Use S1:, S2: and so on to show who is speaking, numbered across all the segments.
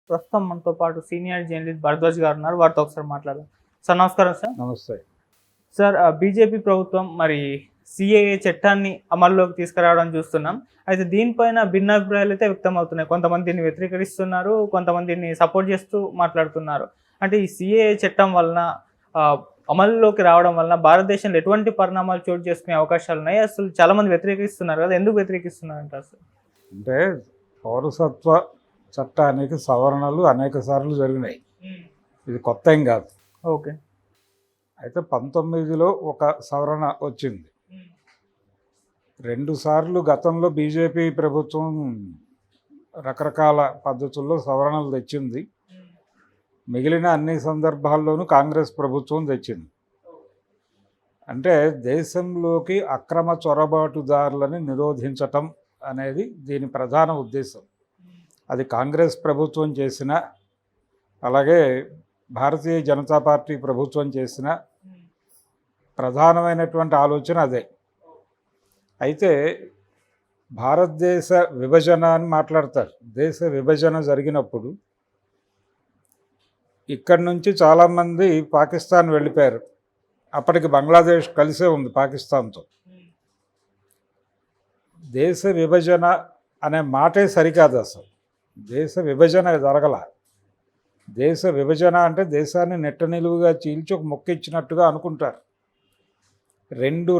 S1: ప్రస్తుతం మనతో పాటు సీనియర్ జర్నలిస్ట్ భరద్వాజ్ గారు ఉన్నారు. వారితో ఒకసారి మాట్లాడదాం. సార్ నమస్కారం సార్.
S2: నమస్తే.
S1: సార్ బీజేపీ ప్రభుత్వం మరి సీఏఏ చట్టాన్ని అమల్లోకి తీసుకురావడం చూస్తున్నాం. అయితే దీనిపైన భిన్నాభిప్రాయాలు అయితే వ్యక్తం అవుతున్నాయి. కొంతమంది దీన్ని వ్యతిరేకరిస్తున్నారు, కొంతమంది దీన్ని సపోర్ట్ చేస్తూ మాట్లాడుతున్నారు. అంటే ఈ సీఏఏ చట్టం వలన అమల్లోకి రావడం వలన భారతదేశంలో ఎటువంటి పరిణామాలు చోటు చేసుకునే అవకాశాలు ఉన్నాయి? అసలు చాలామంది వ్యతిరేకిస్తున్నారు కదా, ఎందుకు వ్యతిరేకిస్తున్నారు అంటారు సార్?
S2: అంటే పౌరసత్వ చట్టానికి సవరణలు అనేక సార్లు జరిగినాయి. ఇది కొత్త ఏం కాదు.
S1: ఓకే.
S2: అయితే 19లో ఒక సవరణ వచ్చింది. 2 సార్లు గతంలో బీజేపీ ప్రభుత్వం రకరకాల పద్ధతుల్లో సవరణలు తెచ్చింది. మిగిలిన అన్ని సందర్భాల్లోనూ కాంగ్రెస్ ప్రభుత్వం తెచ్చింది. అంటే దేశంలోకి అక్రమ చొరబాటుదారులని నిరోధించటం అనేది దీని ప్రధాన ఉద్దేశం. అది కాంగ్రెస్ ప్రభుత్వం చేసిన, అలాగే భారతీయ జనతా పార్టీ ప్రభుత్వం చేసిన ప్రధానమైనటువంటి ఆలోచన అదే. అయితే భారతదేశ విభజన అని మాట్లాడతారు. దేశ విభజన జరిగినప్పుడు ఇక్కడి నుంచి చాలామంది పాకిస్తాన్ వెళ్ళిపోయారు. అప్పటికి బంగ్లాదేశ్ కలిసే ఉంది పాకిస్తాన్తో. దేశ విభజన అనే మాటే సరికాదు. అసలు దేశ విభజన జరగల. దేశ విభజన అంటే దేశాన్ని నెట్ట నిలువుగా చీల్చి ఒక మొక్క ఇచ్చినట్టుగా అనుకుంటారు. 2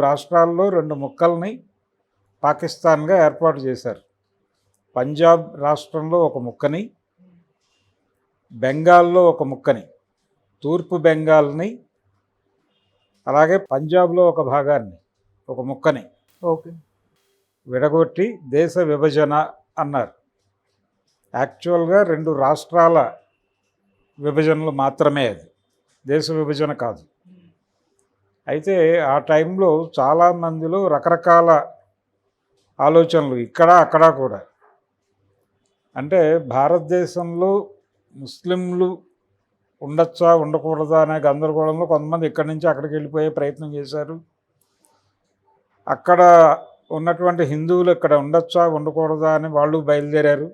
S2: రాష్ట్రాల్లో 2 ముక్కల్ని పాకిస్తాన్గా ఏర్పాటు చేశారు. పంజాబ్ రాష్ట్రంలో ఒక ముక్కని, బెంగాల్లో ఒక ముక్కని, తూర్పు బెంగాల్ని, అలాగే పంజాబ్లో ఒక భాగాన్ని, ఒక ముక్కని
S1: ఓకే
S2: విడగొట్టి దేశ విభజన అన్నారు. యాక్చువల్గా 2 రాష్ట్రాల విభజనలు మాత్రమే, అది దేశ విభజన కాదు. అయితే ఆ టైంలో చాలామందిలో రకరకాల ఆలోచనలు ఇక్కడ అక్కడ కూడా. అంటే భారతదేశంలో ముస్లింలు ఉండొచ్చా ఉండకూడదా అనే గందరగోళంలో కొంతమంది ఇక్కడి నుంచి అక్కడికి వెళ్ళిపోయే ప్రయత్నం చేశారు. అక్కడ ఉన్నటువంటి హిందువులు ఇక్కడ ఉండొచ్చా ఉండకూడదా అని వాళ్ళు బయలుదేరారు.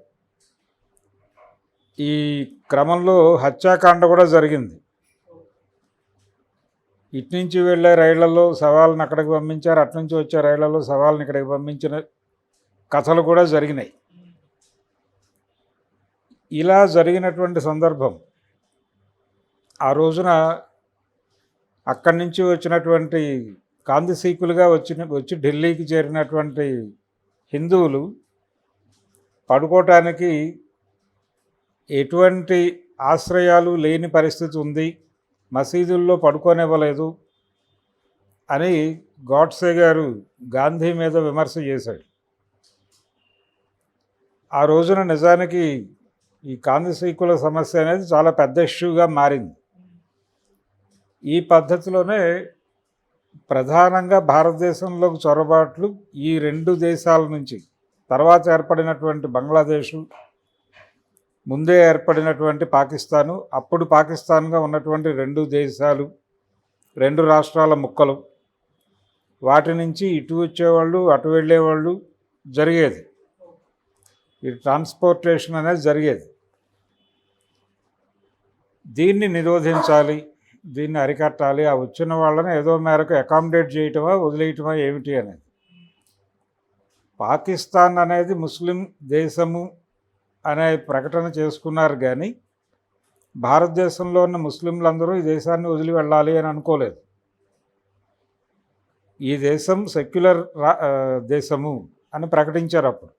S2: ఈ క్రమంలో హత్యాకాండ కూడా జరిగింది. ఇటు నుంచి వెళ్ళే రైళ్లలో శవాలను అక్కడికి పంపించారు, అటునుంచి వచ్చే రైళ్లలో శవాలను ఇక్కడికి పంపించిన కథలు కూడా జరిగినాయి. ఇలా జరిగినటువంటి సందర్భం ఆ రోజున అక్కడి నుంచి వచ్చినటువంటి కాందిసీకులుగా వచ్చి ఢిల్లీకి చేరినటువంటి హిందువులు పడుకోవటానికి ఎటువంటి ఆశ్రయాలు లేని పరిస్థితి ఉంది, మసీదుల్లో పడుకోనివ్వలేదు అని గాడ్సే గారు గాంధీ మీద విమర్శ చేశాడు. ఆ రోజున నిజానికి ఈ కాందిసీకుల సమస్య అనేది చాలా పెద్ద ఇష్యూగా మారింది. ఈ పద్ధతిలోనే ప్రధానంగా భారతదేశంలోకి చొరబాట్లు ఈ 2 దేశాల నుంచి, తర్వాత ఏర్పడినటువంటి బంగ్లాదేశు, ముందే ఏర్పడినటువంటి పాకిస్తాను, అప్పుడు పాకిస్తాన్గా ఉన్నటువంటి 2 దేశాలు, 2 రాష్ట్రాల ముక్కలు, వాటి నుంచి ఇటు వచ్చేవాళ్ళు అటు వెళ్ళేవాళ్ళు జరిగేది. ఈ ట్రాన్స్పోర్టేషన్ అనేది జరిగేది. దీన్ని నిరోధించాలి, దీన్ని అరికట్టాలి. ఆ వచ్చిన వాళ్ళని ఏదో మేరకు అకామిడేట్ చేయటమా వదిలేయటమా ఏమిటి అనేది. పాకిస్తాన్ అనేది ముస్లిం దేశము అనే ప్రకటన చేసుకున్నారు, కానీ భారతదేశంలో ఉన్న ముస్లింలందరూ ఈ దేశాన్ని వదిలి వెళ్ళాలి అని అనుకోలేదు. ఈ దేశం సెక్యులర్ దేశము అని ప్రకటించారు అప్పుడు.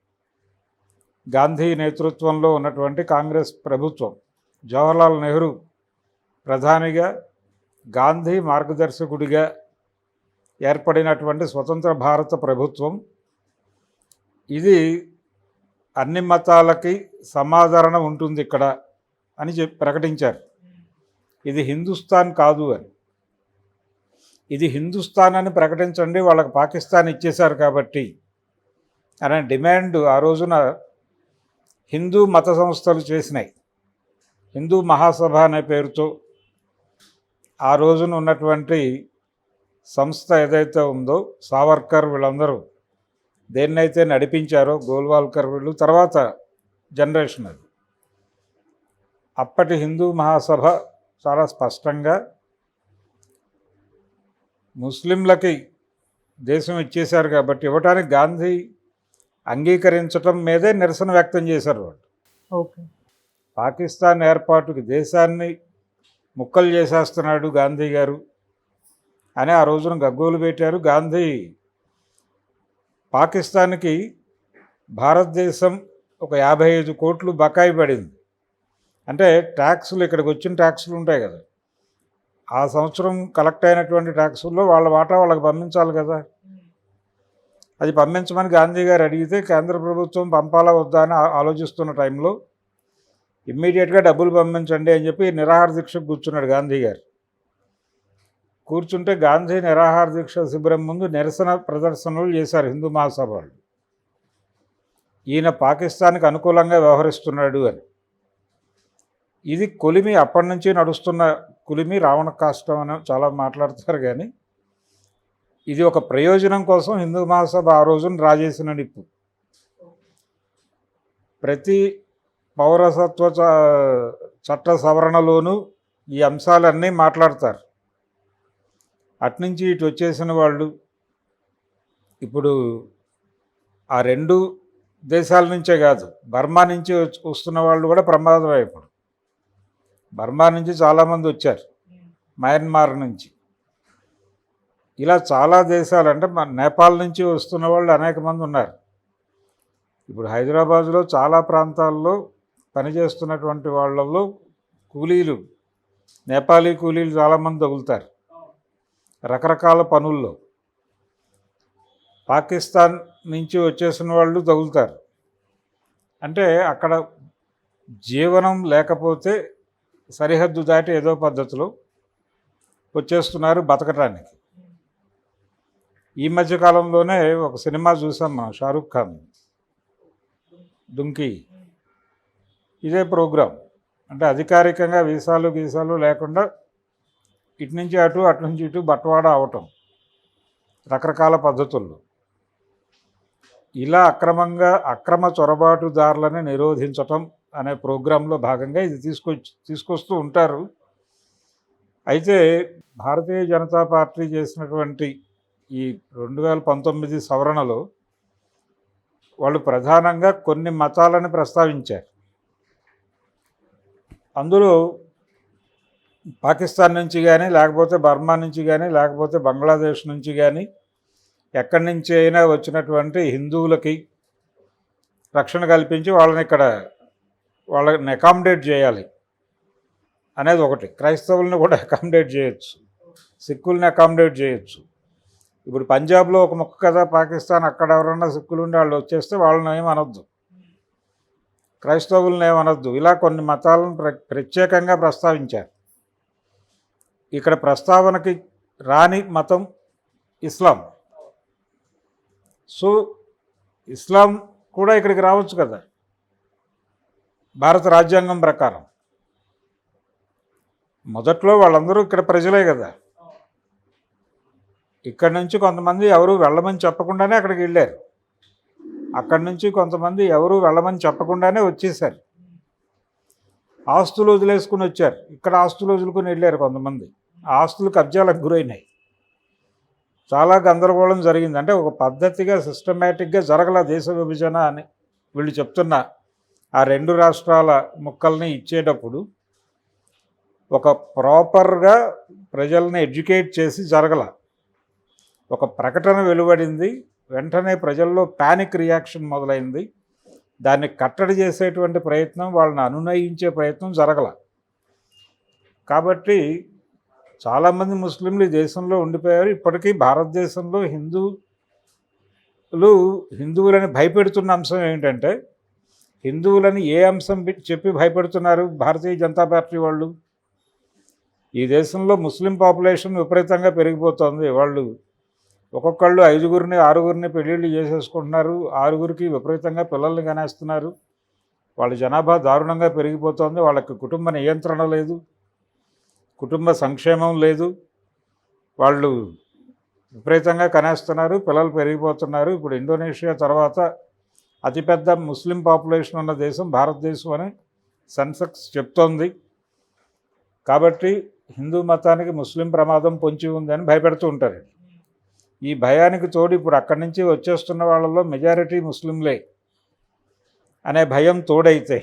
S2: గాంధీ నేతృత్వంలో ఉన్నటువంటి కాంగ్రెస్ ప్రభుత్వం, జవహర్లాల్ నెహ్రూ ప్రధానిగా, గాంధీ మార్గదర్శకుడిగా ఏర్పడినటువంటి స్వతంత్ర భారత ప్రభుత్వం ఇది అన్ని మతాలకి సమాదరణ ఉంటుంది ఇక్కడ అని ప్రకటించారు. ఇది హిందుస్థాన్ కాదు అని. ఇది హిందుస్థాన్ అని ప్రకటించండి, వాళ్ళకి పాకిస్తాన్ ఇచ్చేశారు కాబట్టి అనే డిమాండ్ ఆ రోజున హిందూ మత సంస్థలు చేసినాయి. హిందూ మహాసభ అనే పేరుతో ఆ రోజున ఉన్నటువంటి సంస్థ ఏదైతే ఉందో, సావర్కర్ వీళ్ళందరూ దేన్నైతే నడిపించారో, గోల్వాల్కర్ వీళ్ళు, తర్వాత జనరేషన్ అది. అప్పటి హిందూ మహాసభ చాలా స్పష్టంగా ముస్లింలకి దేశం ఇచ్చేశారు కాబట్టి ఇవ్వటానికి గాంధీ అంగీకరించటం మీదే నిరసన వ్యక్తం చేశారు వాళ్ళు.
S1: ఓకే.
S2: పాకిస్తాన్ ఏర్పాటుకి దేశాన్ని ముక్కలు చేసేస్తున్నాడు గాంధీ గారు అని ఆ రోజున గగ్గోలు పెట్టారు. గాంధీ పాకిస్తాన్కి భారతదేశం ఒక 55 కోట్లు బకాయి పడింది. అంటే ట్యాక్సులు, ఇక్కడికి వచ్చిన ట్యాక్సులు ఉంటాయి కదా, ఆ సంవత్సరం కలెక్ట్ అయినటువంటి ట్యాక్సుల్లో వాళ్ళ వాటా వాళ్ళకి పంపించాలి కదా. అది పంపించమని గాంధీ గారు అడిగితే కేంద్ర ప్రభుత్వం పంపాలా వద్దా అని ఆలోచిస్తున్న టైంలో ఇమ్మీడియట్గా డబ్బులు పంపించండి అని చెప్పి నిరాహార దీక్షకు కూర్చున్నాడు గాంధీ గారు. కూర్చుంటే గాంధీ నిరాహార దీక్ష శిబిరం ముందు నిరసన ప్రదర్శనలు చేశారు హిందూ మహాసభ వాళ్ళు. ఈయన పాకిస్తాన్కి అనుకూలంగా వ్యవహరిస్తున్నాడు అని. ఇది కొలిమి, అప్పటి నుంచి నడుస్తున్న కొలిమి, రావణ కాష్టం అని చాలా మాట్లాడతారు. కానీ ఇది ఒక ప్రయోజనం కోసం హిందూ మహాసభ ఆ రోజున రాజేసిన నిప్పు. ప్రతి పౌరసత్వ చట్ట సవరణలోనూ ఈ అంశాలన్నీ మాట్లాడతారు. అట్నుంచి ఇటు వచ్చేసిన వాళ్ళు ఇప్పుడు ఆ 2 దేశాల నుంచే కాదు, బర్మా నుంచి వస్తున్న వాళ్ళు కూడా ప్రమాదమే. ఇప్పుడు బర్మా నుంచి చాలామంది వచ్చారు, మయన్మార్ నుంచి, ఇలా చాలా దేశాలు, అంటే మన నేపాల్ నుంచి వస్తున్న వాళ్ళు అనేక మంది ఉన్నారు. ఇప్పుడు హైదరాబాద్లో చాలా ప్రాంతాల్లో పనిచేస్తున్నటువంటి వాళ్ళల్లో కూలీలు, నేపాలీ కూలీలు చాలామంది తగులుతారు రకరకాల పనుల్లో. పాకిస్తాన్ నుంచి వచ్చేసిన వాళ్ళు తగులుతారు. అంటే అక్కడ జీవనం లేకపోతే సరిహద్దు దాటి ఏదో పద్ధతిలో వచ్చేస్తున్నారు బతకటానికి. ఈ మధ్యకాలంలోనే ఒక సినిమా చూసాం మనం, షారూఖ్ ఖాన్, దుంకీ. ఇదే ప్రోగ్రాం. అంటే అధికారికంగా వీసాలు లేకుండా ఇటు నుంచి అటు, అటు నుంచి ఇటు బట్వాడా అవటం రకరకాల పద్ధతుల్లో. ఇలా అక్రమ చొరబాటుదారులను నిరోధించటం అనే ప్రోగ్రాంలో భాగంగా ఇది తీసుకొస్తూ ఉంటారు. అయితే భారతీయ జనతా పార్టీ చేసినటువంటి ఈ 2019 సవరణలో వాళ్ళు ప్రధానంగా కొన్ని మతాలను ప్రస్తావించారు. అందులో పాకిస్తాన్ నుంచి కానీ, లేకపోతే బర్మా నుంచి కానీ, లేకపోతే బంగ్లాదేశ్ నుంచి కానీ, ఎక్కడి నుంచి అయినా వచ్చినటువంటి హిందువులకి రక్షణ కల్పించి వాళ్ళని అకామిడేట్ చేయాలి అనేది ఒకటి. క్రైస్తవుల్ని కూడా అకామిడేట్ చేయొచ్చు, సిక్కుల్ని అకామిడేట్ చేయొచ్చు. ఇప్పుడు పంజాబ్లో ఒక ముక్క కదా పాకిస్తాన్, అక్కడ ఎవరన్నా సిక్కులు ఉండి వాళ్ళు వచ్చేస్తే వాళ్ళని ఏమనొద్దు, క్రైస్తవులను ఏమనొద్దు. ఇలా కొన్ని మతాలను ప్రత్యేకంగా ప్రస్తావించారు. ఇక్కడ ప్రస్తావనకి రాని మతం ఇస్లాం. సో ఇస్లాం కూడా ఇక్కడికి రావచ్చు కదా భారత రాజ్యాంగం ప్రకారం. మొదట్లో వాళ్ళందరూ ఇక్కడ ప్రజలే కదా. ఇక్కడి నుంచి కొంతమంది ఎవరు వెళ్ళమని చెప్పకుండానే అక్కడికి వెళ్ళారు, అక్కడి నుంచి కొంతమంది ఎవరు వెళ్ళమని చెప్పకుండానే వచ్చేసారు. ఆస్తులు వదిలేసుకుని వచ్చారు, ఇక్కడ ఆస్తులు వదులుకుని వెళ్ళారు కొంతమంది. ఆస్తులు కబ్జాలకు గురైనాయి, చాలా గందరగోళం జరిగింది. అంటే ఒక పద్ధతిగా సిస్టమేటిక్గా జరగల దేశ విభజన అని వీళ్ళు చెప్తున్న ఆ 2 రాష్ట్రాల ముక్కల్ని ఇచ్చేటప్పుడు ఒక ప్రాపర్గా ప్రజల్ని ఎడ్యుకేట్ చేసి జరగల. ఒక ప్రకటన వెలువడింది, వెంటనే ప్రజల్లో ప్యానిక్ రియాక్షన్ మొదలైంది. దాన్ని కట్టడి చేసేటువంటి ప్రయత్నం, వాళ్ళని అనునయించే ప్రయత్నం జరగల. కాబట్టి చాలామంది ముస్లింలు ఈ దేశంలో ఉండిపోయారు. ఇప్పటికీ భారతదేశంలో హిందువులని భయపెడుతున్న అంశం ఏంటంటే, హిందువులని ఏ అంశం చెప్పి భయపెడుతున్నారు భారతీయ జనతా పార్టీ వాళ్ళు? ఈ దేశంలో ముస్లిం పాపులేషన్ విపరీతంగా పెరిగిపోతుంది. వాళ్ళు ఒక్కొక్కళ్ళు 5గురిని 6గురిని పెళ్ళిళ్ళు చేసేసుకుంటున్నారు, 6గురికి విపరీతంగా పిల్లల్ని కనేస్తున్నారు. వాళ్ళ జనాభా దారుణంగా పెరిగిపోతుంది. వాళ్ళకి కుటుంబ నియంత్రణ లేదు, కుటుంబ సంక్షేమం లేదు. వాళ్ళు విపరీతంగా కనేస్తున్నారు, పిల్లలు పెరిగిపోతున్నారు. ఇప్పుడు ఇండోనేషియా తర్వాత అతిపెద్ద ముస్లిం పాపులేషన్ ఉన్న దేశం భారతదేశం అని సెన్సెక్స్ చెప్తోంది. కాబట్టి హిందూ మతానికి ముస్లిం ప్రమాదం పొంచి ఉందని భయపెడుతూ ఉంటారు. ఈ భయానికి తోడు ఇప్పుడు అక్కడి నుంచి వచ్చేస్తున్న వాళ్ళలో మెజారిటీ ముస్లింలే అనే భయం తోడైతే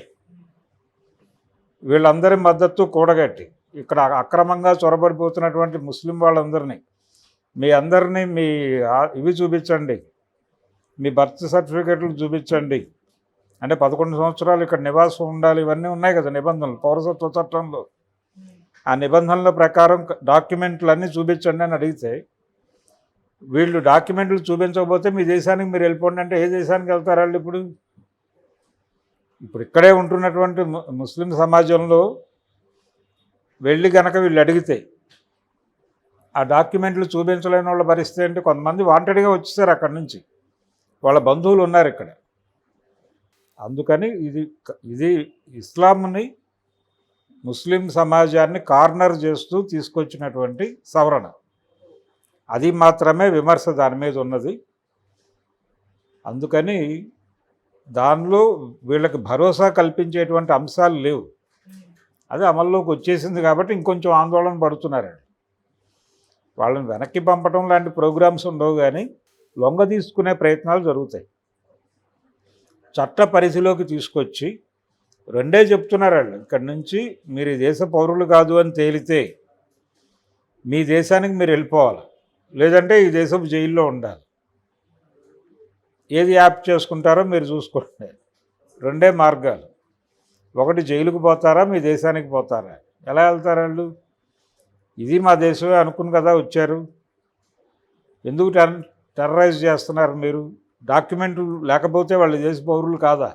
S2: వీళ్ళందరి మద్దతు కూడగట్టి ఇక్కడ అక్రమంగా చొరబడిపోతున్నటువంటి ముస్లిం వాళ్ళందరినీ మీ అందరినీ మీ ఇవి చూపించండి, మీ బర్త్ సర్టిఫికెట్లు చూపించండి, అంటే 11 సంవత్సరాలు ఇక్కడ నివాసం ఉండాలి, ఇవన్నీ ఉన్నాయి కదా నిబంధనలు పౌరసత్వ చట్టంలో. ఆ నిబంధనల ప్రకారం డాక్యుమెంట్లు అన్నీ చూపించండి అని అడిగితే వీళ్ళు డాక్యుమెంట్లు చూపించకపోతే మీ దేశానికి మీరు వెళ్ళిపోండి అంటే ఏ దేశానికి వెళ్తారు వాళ్ళు? ఇప్పుడు ఇక్కడే ఉంటున్నటువంటి ముస్లిం సమాజంలో వెళ్ళి కనుక వీళ్ళు అడిగితే ఆ డాక్యుమెంట్లు చూపించలేని వాళ్ళ పరిస్థితి అంటే కొంతమంది వాంటెడ్గా వచ్చేసారు అక్కడి నుంచి, వాళ్ళ బంధువులు ఉన్నారు ఇక్కడ. అందుకని ఇది ఇస్లాంని ముస్లిం సమాజాన్ని కార్నర్ చేస్తూ తీసుకొచ్చినటువంటి సవరణ. అది మాత్రమే విమర్శ దాని మీద ఉన్నది. అందుకని దానిలో వీళ్ళకి భరోసా కల్పించేటువంటి అంశాలు లేవు. అది అమల్లోకి వచ్చేసింది కాబట్టి ఇంకొంచెం ఆందోళన పడుతున్నారు. వాళ్ళని వెనక్కి పంపడం లాంటి ప్రోగ్రామ్స్ ఉండవు, కానీ లొంగ తీసుకునే ప్రయత్నాలు జరుగుతాయి. చట్ట పరిధిలోకి తీసుకొచ్చి రెండే చెప్తున్నారు వాళ్ళు, ఇక్కడి నుంచి మీరు ఈ దేశ పౌరులు కాదు అని తేలితే మీ దేశానికి మీరు వెళ్ళిపోవాలి, లేదంటే ఈ దేశపు జైల్లో ఉండాలి. ఏది యాప్ చేసుకుంటారో మీరు చూసుకోండి. రెండే మార్గాలు, ఒకటి జైలుకు పోతారా, మీ దేశానికి పోతారా. ఎలా వెళ్తారు వాళ్ళు? ఇది మా దేశమే అనుకుని కదా వచ్చారు, ఎందుకు టెర్రరైజ్ చేస్తున్నారు మీరు? డాక్యుమెంట్లు లేకపోతే వాళ్ళు దేశ పౌరులు కాదా?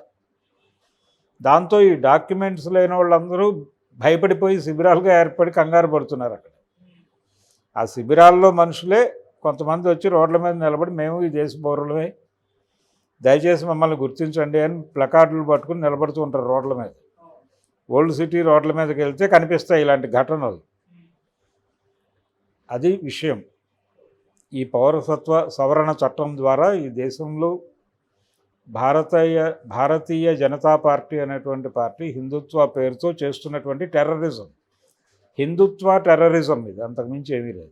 S2: దాంతో ఈ డాక్యుమెంట్స్ లేని వాళ్ళందరూ భయపడిపోయి శిబిరాలుగా ఏర్పడి కంగారు పడుతున్నారు. అక్కడ ఆ శిబిరాల్లో మనుషులే కొంతమంది వచ్చి రోడ్ల మీద నిలబడి మేము ఈ దేశ పౌరులమే, దయచేసి మమ్మల్ని గుర్తించండి అని ప్లకార్డులు పట్టుకుని నిలబడుతూ ఉంటారు రోడ్ల మీద. ఓల్డ్ సిటీ రోడ్ల మీదకి వెళ్తే కనిపిస్తాయి ఇలాంటి ఘటనలు. అది విషయం. ఈ పౌరసత్వ సవరణ చట్టం ద్వారా ఈ దేశంలో భారతీయ జనతా పార్టీ అనేటువంటి పార్టీ హిందుత్వ పేరుతో చేస్తున్నటువంటి టెర్రరిజం, హిందుత్వ టెర్రరిజం ఇది, అంతకుమించి ఏమీ లేదు.